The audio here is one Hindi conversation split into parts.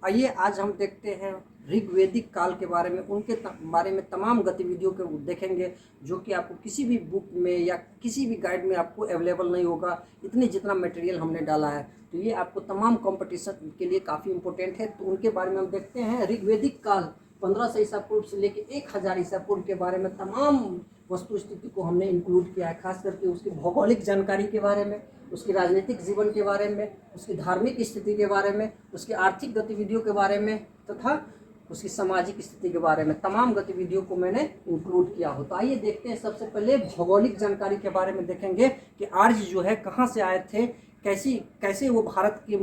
आइए आज हम देखते हैं ऋग्वेदिक काल के बारे में, उनके बारे में तमाम गतिविधियों को देखेंगे जो कि आपको किसी भी बुक में या किसी भी गाइड में आपको अवेलेबल नहीं होगा। इतनी जितना मटेरियल हमने डाला है तो ये आपको तमाम कंपटीशन के लिए काफ़ी इंपॉर्टेंट है। तो उनके बारे में हम देखते हैं। ऋग्वेदिक काल 1500 ईसा पूर्व से लेकर 1000 ईसा पूर्व के बारे में तमाम वस्तु स्थिति को हमने इंक्लूड किया है, खास करके उसकी भौगोलिक जानकारी के बारे में, उसकी राजनीतिक जीवन के बारे में, उसकी धार्मिक स्थिति के बारे में, उसकी आर्थिक गतिविधियों के बारे में तथा उसकी सामाजिक स्थिति के बारे में तमाम गतिविधियों को मैंने इंक्लूड किया हो। तो आइए देखते हैं। सबसे पहले भौगोलिक जानकारी के बारे में देखेंगे कि आर्य जो है कहाँ से आए थे, कैसे वो भारत के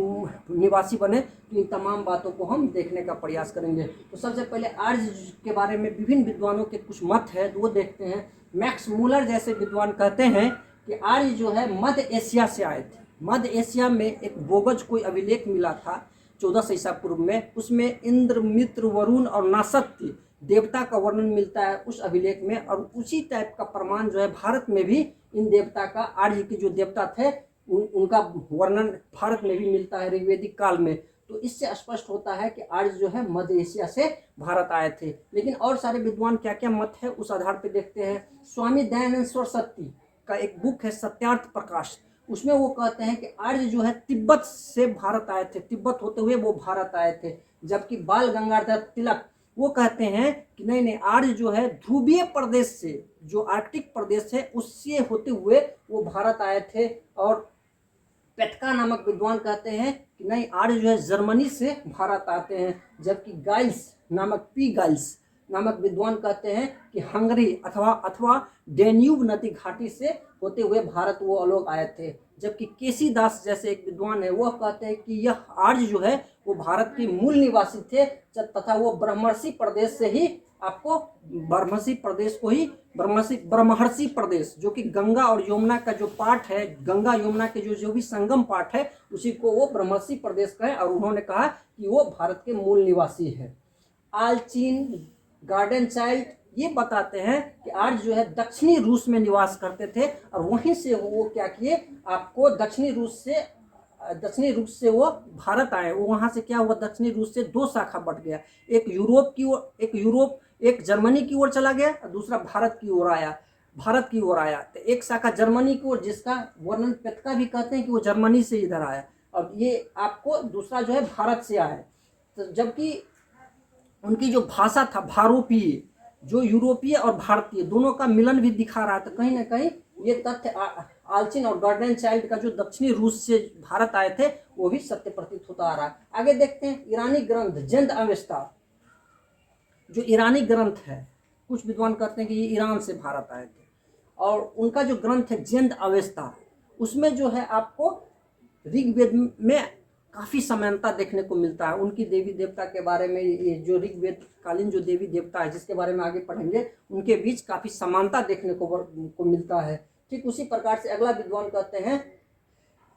निवासी बने। तो इन तमाम बातों को हम देखने का प्रयास करेंगे। तो सबसे पहले आर्य के बारे में विभिन्न विद्वानों के कुछ मत है तो वो देखते हैं। मैक्स मूलर जैसे विद्वान कहते हैं कि आर्य जो है मध्य एशिया से आए थे। मध्य एशिया में एक बोगज कोई अभिलेख मिला था 1400 ईसा पूर्व में, उसमें इंद्र, मित्र, वरुण और नासत्य देवता का वर्णन मिलता है उस अभिलेख में। और उसी टाइप का प्रमाण जो है भारत में भी इन देवता का, आर्य के जो देवता थे उनका वर्णन भारत में भी मिलता है ऋग्वेदिक काल में। तो इससे स्पष्ट होता है कि आर्य जो है मध्य एशिया से भारत आए थे। लेकिन और सारे विद्वान क्या क्या मत है उस आधार पर देखते हैं। स्वामी दयानंद सरस्वती का एक बुक है सत्यार्थ प्रकाश, उसमें वो कहते हैं कि आर्य जो है तिब्बत से भारत आए थे, तिब्बत होते हुए वो भारत आए थे। जबकि बाल गंगाधर तिलक वो कहते हैं कि नहीं, आर्य जो है ध्रुवीय प्रदेश से, जो आर्कटिक प्रदेश है उससे होते हुए वो भारत आए थे। और पेटका नामक विद्वान कहते हैं कि नहीं, आर्य जो है जर्मनी से भारत आते हैं। जबकि गाइल्स नामक गाइल्स नामक विद्वान कहते हैं कि हंगरी अथवा डेन्यूब नदी घाटी से होते हुए भारत वो लोग आए थे। जबकि केसी दास जैसे एक विद्वान है वह कहते हैं कि यह आर्य जो है वो भारत के मूल निवासी थे तथा वो ब्रह्मर्षि प्रदेश से ही आपको ब्रह्मर्षि प्रदेश जो कि गंगा और यमुना का जो पार्ट है, गंगा यमुना के जो भी संगम पार्ट है उसी को वो ब्रह्मर्षि प्रदेश कहे। और उन्होंने कहा कि वो भारत के मूल निवासी है। आलचीन, गार्डन चाइल्ड ये बताते हैं कि आर्य जो है दक्षिणी रूस में निवास करते थे और वहीं से वो क्या किए, आपको दक्षिणी रूस से वो भारत आए। वो वहाँ से क्या हुआ, दक्षिणी रूस से दो शाखा बट गया। एक यूरोप की ओर, एक जर्मनी की ओर चला गया और दूसरा भारत की ओर आया। तो एक शाखा जर्मनी की ओर, जिसका वर्णन पेटका भी कहते हैं कि वो जर्मनी से इधर आया, और ये आपको दूसरा जो है भारत से आया। तो जबकि उनकी जो भाषा था भारोपीय, जो यूरोपीय और भारतीय दोनों का मिलन भी दिखा रहा था। कहीं ना कहीं ये तथ्य आल्चिन और गार्डन चाइल्ड का जो दक्षिणी रूस से भारत आए थे वो भी सत्य प्रतीत होता आ रहा है। आगे देखते हैं। ईरानी ग्रंथ जेंद अवेस्ता, जो ईरानी ग्रंथ है, कुछ विद्वान कहते हैं कि ये ईरान से भारत आए थे। और उनका जो ग्रंथ है जेंद अवेस्ता, उसमें जो है आपको ऋग्वेद में काफ़ी समानता देखने को मिलता है। उनकी देवी देवता के बारे में, ये जो ऋग्वेद कालीन जो देवी देवता है जिसके बारे में आगे पढ़ेंगे, उनके बीच काफ़ी समानता देखने को मिलता है। ठीक उसी प्रकार से अगला विद्वान कहते हैं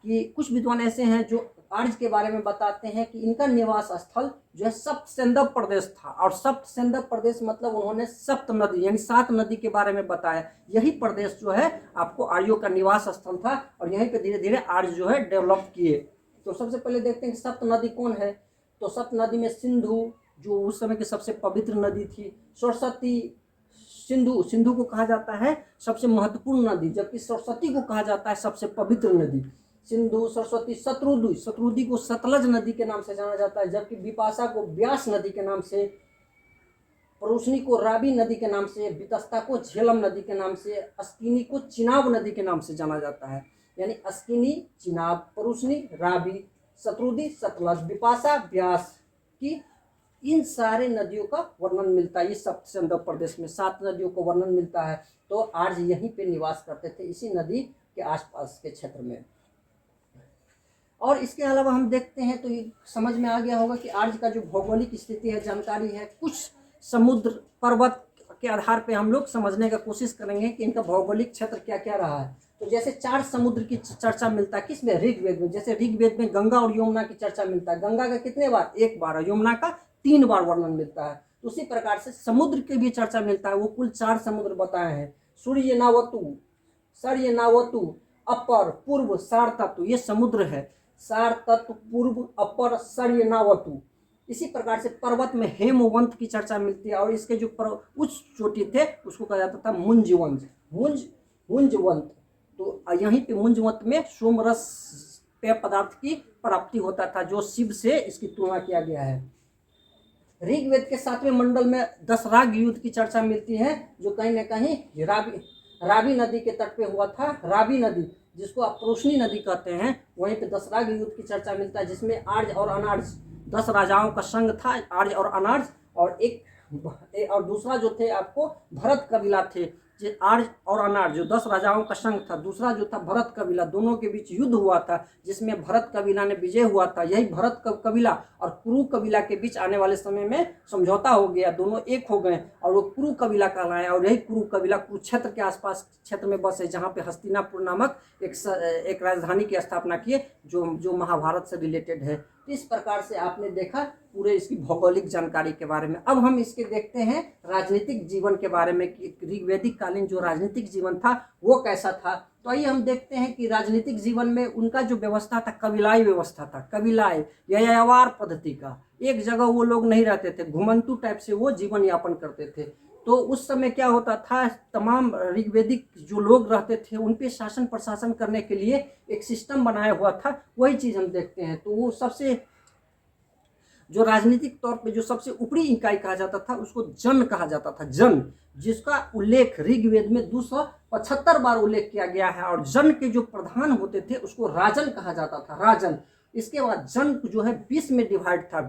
कि कुछ विद्वान ऐसे हैं जो आर्य के बारे में बताते हैं कि इनका निवास स्थल जो है सप्त सेंधव प्रदेश था। और सप्त सेंधव प्रदेश मतलब उन्होंने सप्त नदी यानी 7 नदी के बारे में बताया। यही प्रदेश जो है आपको आर्यों का निवास स्थल था और यहीं पे धीरे धीरे आर्य जो है डेवलप किए। तो सबसे पहले देखते हैं कि सप्त नदी कौन है। तो सप्त नदी में सिंधु, जो उस समय की सबसे पवित्र नदी थी, सरस्वती, सिंधु को कहा जाता है सबसे महत्वपूर्ण नदी, जबकि सरस्वती को कहा जाता है सबसे पवित्र नदी। सिंधु, सरस्वती, शतरुद्री को सतलज नदी के नाम से जाना जाता है, जबकि बिपाशा को ब्यास नदी के नाम से, परुष्णी को रावी नदी के नाम से, वितस्ता को झेलम नदी के नाम से, अस्किनी को चिनाब नदी के नाम से जाना जाता है। यानी अस्किनी, चिनाब, परुष्णी, रावी, शतरुद्री, सतलज, बिपाशा, ब्यास की इन सारे नदियों का वर्णन मिलता है। ये सप्त सेंधव प्रदेश में 7 नदियों को वर्णन मिलता है। तो आर्य यहीं पे निवास करते थे, इसी नदी के आसपास के क्षेत्र में। और इसके अलावा हम देखते हैं तो ये समझ में आ गया होगा कि आर्य का जो भौगोलिक स्थिति है, जानकारी है, कुछ समुद्र पर्वत के आधार पे हम लोग समझने का कोशिश करेंगे कि इनका भौगोलिक क्षेत्र क्या क्या रहा है। तो जैसे 4 समुद्र की चर्चा मिलता है किसमें, ऋग्वेद में। जैसे ऋग्वेद में गंगा और यमुना की चर्चा मिलता है। गंगा का कितने बार, 1 बार, और यमुना का 3 बार वर्णन मिलता है। तो उसी प्रकार से समुद्र की भी चर्चा मिलता है। वो कुल 4 समुद्र बताए हैं। सरयनावतु, अपर, पूर्व, सार तत्व, ये समुद्र है। सार तत्व, पूर्व, अपर, सरयनावतु। इसी प्रकार से पर्वत में हेमवंत की चर्चा मिलती है, और इसके जो उच्च चोटी थे उसको कहा जाता था मुंजवंत, मुंजवंत। तो यहीं पे मुंजवंत में सोमरस पेय पदार्थ की प्राप्ति होता था, जो शिव से इसकी तुलना किया गया है। ऋग्वेद के 7वें मंडल में 10 राग युद्ध की चर्चा मिलती है, जो कहीं न कहीं रावी नदी के तट पे हुआ था। रावी नदी, जिसको आप रोशनी नदी कहते हैं, वहीं पे 10 राग युद्ध की चर्चा मिलता है, जिसमें आर्य और अनार्य 10 राजाओं का संघ था, आर्य और अनार्य, और दूसरा जो थे आपको भरत कबीला थे। आर्य और अनार्य जो 10 राजाओं का संघ था, दूसरा जो था भरत कबीला, दोनों के बीच युद्ध हुआ था, जिसमें भरत कबीला ने विजय हुआ था। यही भरत कबीला और कुरु कबीला के बीच आने वाले समय में समझौता हो गया, दोनों एक हो गए और वो कुरु कबीला कहलाया। और यही कुरु कबीला कुरुक्षेत्र के आसपास क्षेत्र में बसे, जहाँ पे हस्तिनापुर नामक एक राजधानी की स्थापना किए, जो महाभारत से रिलेटेड है। इस प्रकार से आपने देखा पूरे इसकी भौगोलिक जानकारी के बारे में। अब हम इसके देखते हैं राजनीतिक जीवन के बारे में कि ऋग्वैदिक कालीन जो राजनीतिक जीवन था वो कैसा था। तो आइए हम देखते हैं कि राजनीतिक जीवन में उनका जो व्यवस्था था कबीलाई व्यवस्था था। कबीलाई यायावार पद्धति का, एक जगह वो लोग नहीं रहते थे, घुमंतु टाइप से वो जीवन यापन करते थे। तो उस समय क्या होता था, तमाम ऋग्वैदिक जो लोग रहते थे उन पे शासन प्रशासन करने के लिए एक सिस्टम बनाया हुआ था, वही चीज़ हम देखते हैं। तो वो सबसे जो राजनीतिक तौर पे जो सबसे ऊपरी इकाई कहा जाता था उसको जन कहा जाता था, जन, जिसका उल्लेख ऋग्वेद में 275 बार उल्लेख किया गया है। और जन के जो प्रधान होते थे उसको राजन कहा जाता था, राजन। इसके बाद जन जो है 20 में डिवाइड था,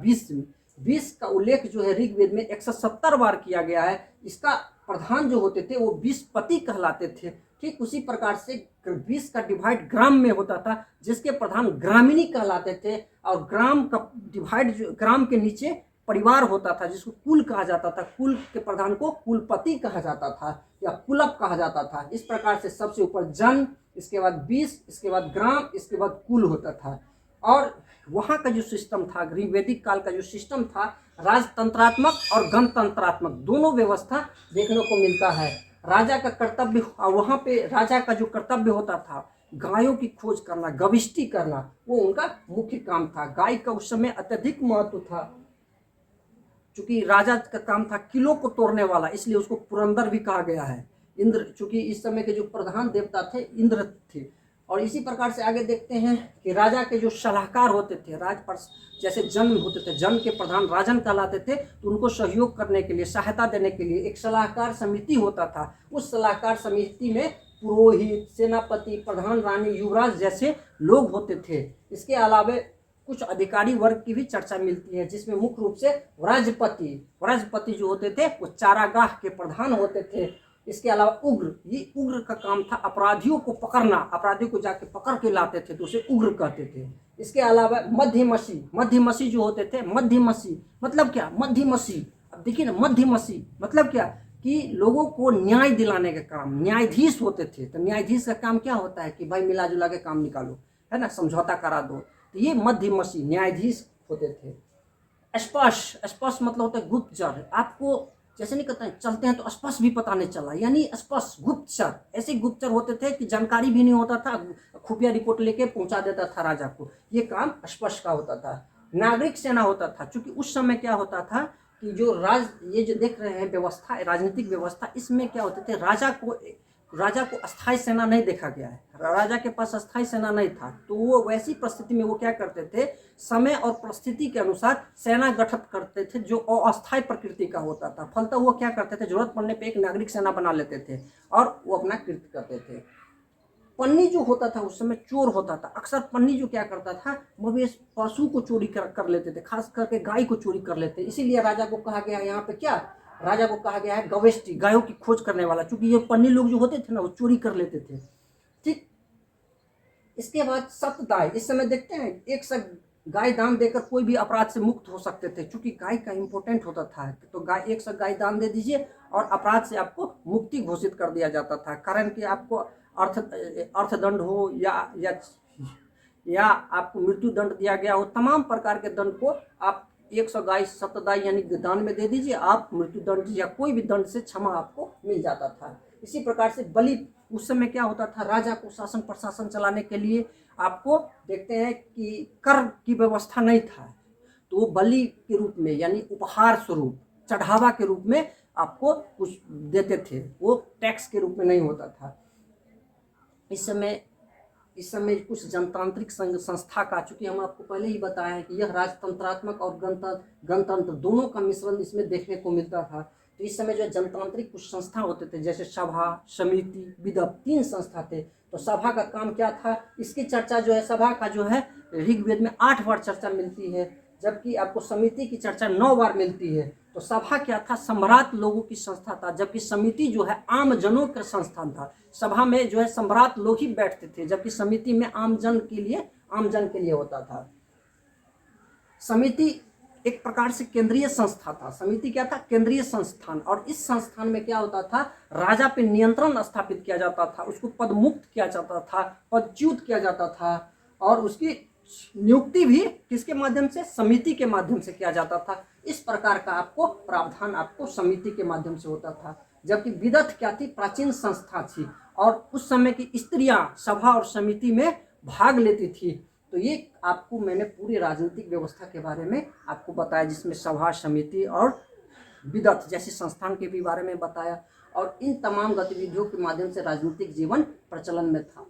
20 का उल्लेख जो है ऋग्वेद में 170 बार किया गया है। इसका प्रधान जो होते थे वो 20 पति कहलाते थे। ठीक उसी प्रकार से 20 का डिवाइड ग्राम में होता था, जिसके प्रधान ग्रामीणी कहलाते थे। और ग्राम का डिवाइड ग्राम के नीचे परिवार होता था, जिसको कुल कहा जाता था। कुल के प्रधान को कुलपति कहा जाता था या कुलप कहा जाता था। इस प्रकार से सबसे ऊपर जन, इसके बाद 20, इसके बाद ग्राम, इसके बाद कुल होता था। और वहाँ का जो सिस्टम था, ऋग्वैदिक काल का जो सिस्टम था, राजतंत्रात्मक और गणतंत्रात्मक दोनों व्यवस्था देखने को मिलता है। राजा का कर्तव्य, वहाँ पे राजा का जो कर्तव्य होता था गायों की खोज करना, गविष्टि करना, वो उनका मुख्य काम था। गाय का उस समय अत्यधिक महत्व था, चूंकि राजा का काम था किलों को तोड़ने वाला, इसलिए उसको पुरंदर भी कहा गया है। इंद्र, चूंकि इस समय के जो प्रधान देवता थे इंद्र थे। और इसी प्रकार से आगे देखते हैं कि राजा के जो सलाहकार होते थे, जैसे जन होते थे, जन के प्रधान राजन कहलाते थे। तो उनको सहयोग करने के लिए, सहायता देने के लिए एक सलाहकार समिति होता था। उस सलाहकार समिति में पुरोहित, सेनापति, प्रधान, रानी, युवराज जैसे लोग होते थे। इसके अलावा कुछ अधिकारी वर्ग की भी चर्चा मिलती है, जिसमें मुख्य रूप से व्रजपति जो होते थे वो चारागाह के प्रधान होते थे। इसके अलावा उग्र, ये उग्र का काम था अपराधियों को पकड़ना, अपराधियों को जाके पकड़ के लाते थे तो उसे उग्र कहते थे। इसके अलावा मध्यमसी जो होते थे, मध्यमसी मतलब क्या, मध्यमसी, अब देखिए ना, मध्यमसी मतलब क्या कि लोगों को न्याय दिलाने का काम, न्यायाधीश होते थे। तो न्यायाधीश का काम क्या होता है कि भाई मिला जुला के काम निकालो, है ना, समझौता करा दो। तो ये मध्यमसी न्यायाधीश होते थे। स्पष्ट मतलब होता है गुप्तचर। आपको जैसे नहीं कहते हैं चलते हैं तो स्पष्ट भी पता नहीं चला, यानी स्पष्ट गुप्तचर। ऐसे गुप्तचर होते थे कि जानकारी भी नहीं होता था, खुफिया रिपोर्ट लेके पहुंचा देता था राजा को। ये काम स्पष्ट का होता था। नागरिक सेना होता था, क्योंकि उस समय क्या होता था कि ये जो देख रहे हैं व्यवस्था, राजनीतिक व्यवस्था, इसमें क्या होते थे, राजा को अस्थायी सेना नहीं देखा गया है, राजा के पास अस्थायी सेना नहीं था। तो वो वैसी परिस्थिति में वो क्या करते थे, समय और परिस्थिति के अनुसार सेना गठित करते थे, जो अस्थायी प्रकृति का होता था। फलतः वो क्या करते थे, जरूरत पड़ने पे एक नागरिक सेना बना लेते थे और वो अपना कृत्य करते थे। पन्नी जो होता था उस समय चोर होता था। अक्सर पन्नी जो क्या करता था, मवेश पशु को चोरी कर लेते थे, खास करके गाय को चोरी कर लेते। इसीलिए राजा को कहा गया यहाँ पे क्या, राजा को कहा गया है गवेष्टि, गायों की खोज करने वाला, क्योंकि ये पन्नी लोग जो होते थे ना वो चोरी कर लेते थे। ठीक, इसके बाद सतदाय, इस समय देखते हैं एक से गाय दान देकर कोई भी अपराध से मुक्त हो सकते थे, क्योंकि गाय का इंपॉर्टेंट होता था। तो एक से गाय दान दे दीजिए और अपराध से आपको मुक्ति घोषित कर दिया जाता था। कारण कि आपको अर्थदंड हो या आपको मृत्यु दंड दिया गया हो, तमाम प्रकार के दंड को आप 100 गाय सतदाई यानी दान में दे दीजिए, आप मृत्यु दंड या कोई भी दंड से क्षमा आपको मिल जाता था। इसी प्रकार से बलि, उस समय क्या होता था, राजा को शासन प्रशासन चलाने के लिए आपको देखते हैं कि कर की व्यवस्था नहीं था। तो वो बलि के रूप में यानी उपहार स्वरूप चढ़ावा के रूप में आपको कुछ देते थे, वो टैक्स के रूप में नहीं होता था। इस समय कुछ जनतांत्रिक संस्था का, चूंकि हम आपको पहले ही बताया है कि यह राजतंत्रात्मक और गणतंत्र दोनों का मिश्रण इसमें देखने को मिलता था। तो इस समय जो जनतांत्रिक कुछ संस्था होते थे, जैसे सभा, समिति, विदप, 3 संस्था थे। तो सभा का काम क्या था, इसकी चर्चा जो है, सभा का जो है ऋग्वेद में 8 बार चर्चा मिलती है, जबकि आपको समिति की चर्चा 9 बार मिलती है। तो सभा क्या था, सम्राट लोगों की संस्था था, जबकि समिति जो है आम जनों का संस्थान था। सभा में जो है सम्राट लोग ही बैठते थे, जबकि समिति में आम जन के लिए होता था। समिति एक प्रकार से केंद्रीय संस्था था। समिति क्या था, केंद्रीय संस्थान। और इस संस्थान में क्या होता था, राजा पे नियंत्रण स्थापित किया जाता था, उसको पदमुक्त किया जाता था, पदच्युत किया जाता था, और उसकी नियुक्ति भी किसके माध्यम से, समिति के माध्यम से किया जाता था। इस प्रकार का आपको प्रावधान आपको समिति के माध्यम से होता था। जबकि विदथ क्या थी, प्राचीन संस्था थी, और उस समय की स्त्रियां सभा और समिति में भाग लेती थी। तो ये आपको मैंने पूरी राजनीतिक व्यवस्था के बारे में आपको बताया, जिसमें सभा, समिति और विदथ जैसे संस्थान के भी बारे में बताया, और इन तमाम गतिविधियों के माध्यम से राजनीतिक जीवन प्रचलन में था।